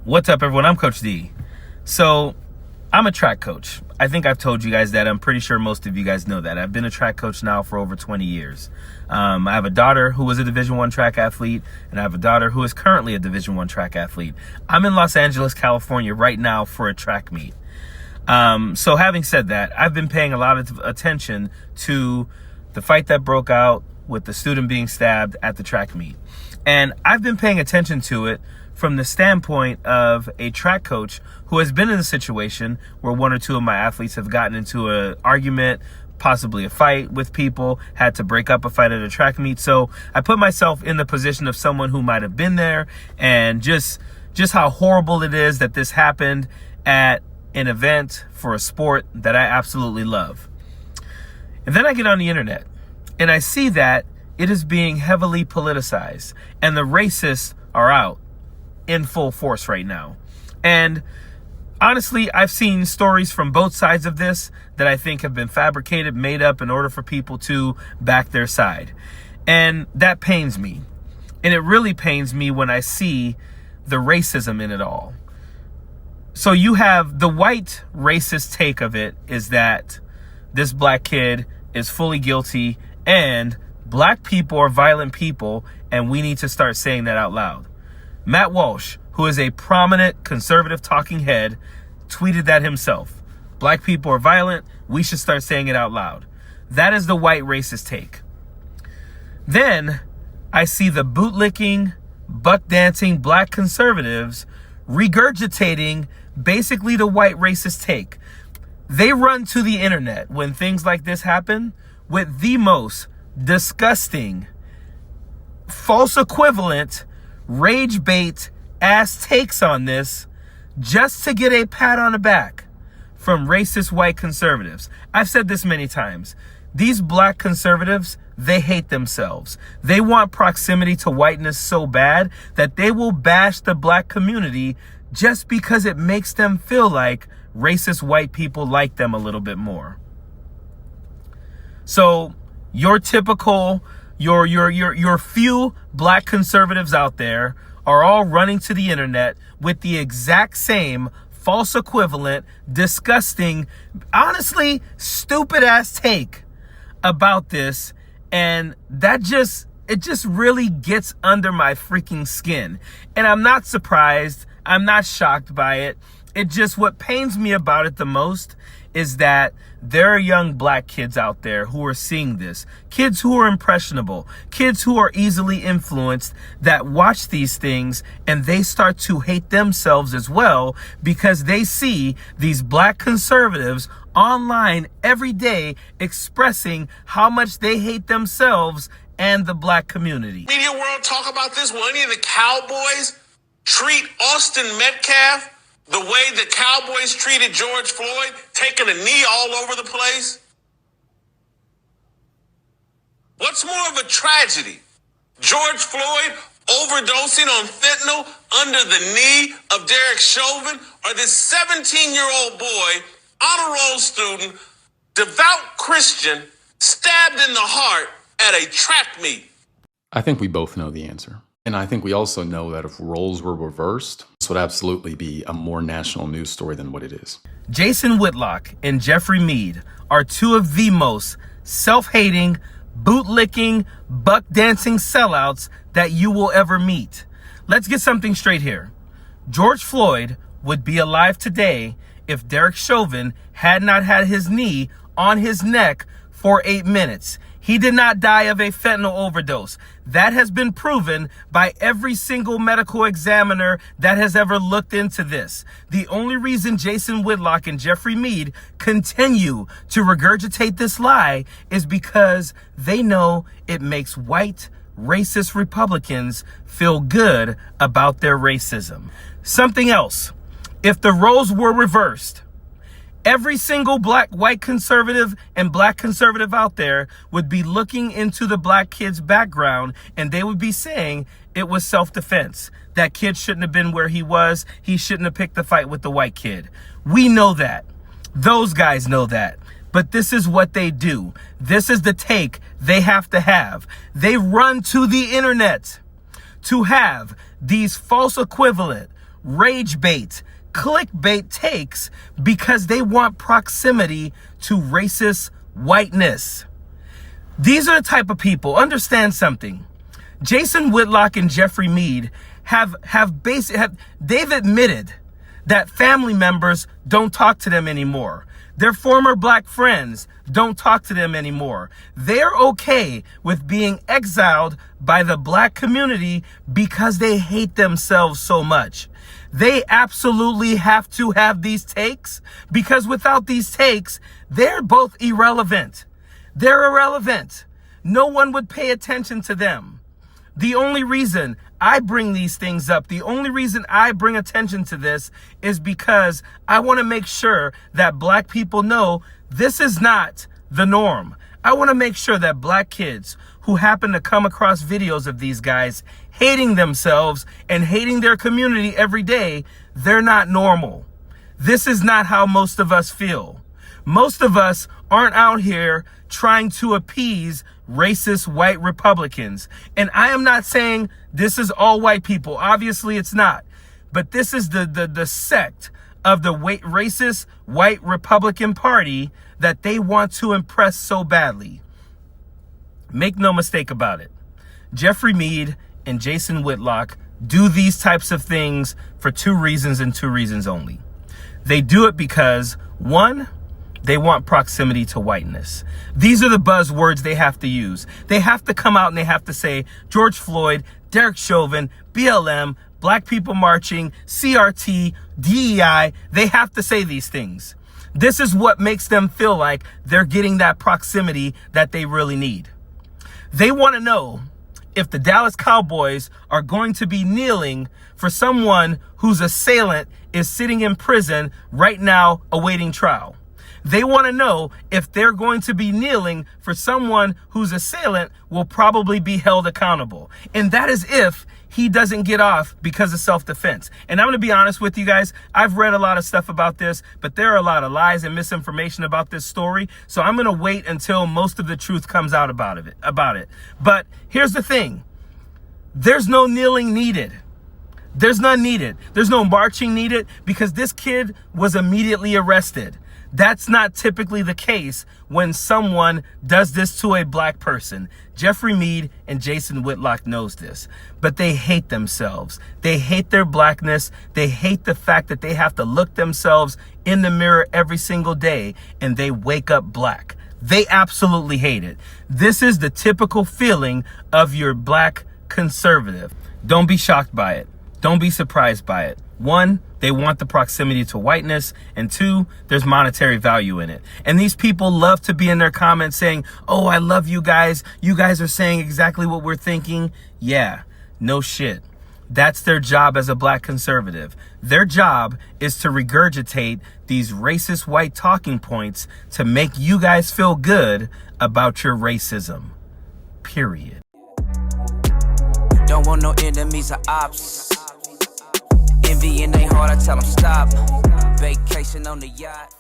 What's up, everyone? I'm Coach D. So, I'm a track coach. I think I've told you guys that. I'm pretty sure most of you guys know that. I've been a track coach now for over 20 years. I have a daughter who was a Division I track athlete, and I have a daughter who is currently a Division I track athlete. I'm in Los Angeles, California right now for a track meet. So having said that, I've been paying a lot of attention to the fight that broke out with the student being stabbed at the track meet. And I've been paying attention to it from the standpoint of a track coach who has been in a situation where one or two of my athletes have gotten into an argument, possibly a fight with people, had to break up a fight at a track meet. So I put myself in the position of someone who might have been there, and just how horrible it is that this happened at an event for a sport that I absolutely love. And then I get on the internet and I see that it is being heavily politicized and the racists are out in full force right now. And honestly, I've seen stories from both sides of this that I think have been fabricated, made up in order for people to back their side. And that pains me. And it really pains me when I see the racism in it all. So you have the white racist take of it is that this black kid is fully guilty and black people are violent people and we need to start saying that out loud. Matt Walsh, who is a prominent conservative talking head, tweeted that himself. Black people are violent. We should start saying it out loud. That is the white racist take. Then I see the bootlicking, buck dancing black conservatives regurgitating basically the white racist take. They run to the internet when things like this happen with the most disgusting, false equivalent, rage bait ass takes on this just to get a pat on the back from racist white conservatives. I've said this many times. These black conservatives, they hate themselves. They want proximity to whiteness so bad that they will bash the black community just because it makes them feel like racist white people like them a little bit more. So your typical, your few black conservatives out there are all running to the internet with the exact same false equivalent, disgusting, honestly, stupid ass take about this. And it just really gets under my freaking skin. And I'm not surprised. I'm not shocked by it. What pains me about it the most is that there are young black kids out there who are seeing this. Kids who are impressionable. Kids who are easily influenced that watch these things and they start to hate themselves as well because they see these black conservatives online every day expressing how much they hate themselves and the black community. Media world talk about this. Will any of the Cowboys treat Austin Metcalf the way the Cowboys treated George Floyd, taking a knee all over the place? What's more of a tragedy? George Floyd overdosing on fentanyl under the knee of Derek Chauvin, or this 17-year-old boy, honor roll student, devout Christian, stabbed in the heart at a track meet? I think we both know the answer. And I think we also know that if roles were reversed, this would absolutely be a more national news story than what it is. Jason Whitlock and Jeffrey Mead are two of the most self-hating, bootlicking, buck dancing sellouts that you will ever meet. Let's get something straight here. George Floyd would be alive today if Derek Chauvin had not had his knee on his neck for 8 minutes. He did not die of a fentanyl overdose. That has been proven by every single medical examiner that has ever looked into this. The only reason Jason Whitlock and Jeffrey Mead continue to regurgitate this lie is because they know it makes white, racist Republicans feel good about their racism. Something else. If the roles were reversed, every single white conservative and black conservative out there would be looking into the black kid's background and they would be saying it was self-defense. That kid shouldn't have been where he was. He shouldn't have picked the fight with the white kid. We know that. Those guys know that. But this is what they do. This is the take they have to have. They run to the internet to have these false equivalent, rage bait, clickbait takes because they want proximity to racist whiteness. These are the type of people. Understand something. Jason Whitlock and Jeffrey Mead they've admitted that family members don't talk to them anymore. Their former black friends don't talk to them anymore. They're okay with being exiled by the black community because they hate themselves so much. They absolutely have to have these takes, because without these takes, they're both irrelevant. They're irrelevant. No one would pay attention to them. The only reason I bring these things up, the only reason I bring attention to this is because I want to make sure that black people know this is not the norm. I want to make sure that black kids who happen to come across videos of these guys hating themselves and hating their community every day, they're not normal. This is not how most of us feel. Most of us aren't out here trying to appease racist white Republicans. And I am not saying this is all white people. Obviously, it's not. But this is the sect of the racist white Republican Party that they want to impress so badly. Make no mistake about it. Jeffrey Mead and Jason Whitlock do these types of things for two reasons and two reasons only. They do it because, one, they want proximity to whiteness. These are the buzzwords they have to use. They have to come out and they have to say George Floyd, Derek Chauvin, BLM, black people marching, CRT, DEI. They have to say these things. This is what makes them feel like they're getting that proximity that they really need. They want to know if the Dallas Cowboys are going to be kneeling for someone whose assailant is sitting in prison right now awaiting trial. They want to know if they're going to be kneeling for someone whose assailant will probably be held accountable. And that is if he doesn't get off because of self-defense. And I'm going to be honest with you guys. I've read a lot of stuff about this, but there are a lot of lies and misinformation about this story. So I'm going to wait until most of the truth comes out about it. But here's the thing. There's no kneeling needed. There's none needed. There's no marching needed because this kid was immediately arrested. That's not typically the case when someone does this to a black person. Jeffrey Mead and Jason Whitlock knows this, but they hate themselves. They hate their blackness. They hate the fact that they have to look themselves in the mirror every single day and they wake up black. They absolutely hate it. This is the typical feeling of your black conservative. Don't be shocked by it. Don't be surprised by it. One, they want the proximity to whiteness. And two, there's monetary value in it. And these people love to be in their comments saying, oh, I love you guys. You guys are saying exactly what we're thinking. Yeah, no shit. That's their job as a black conservative. Their job is to regurgitate these racist white talking points to make you guys feel good about your racism. Period. Don't want no enemies or ops. Envy in their heart, I tell them stop. Vacation on the yacht.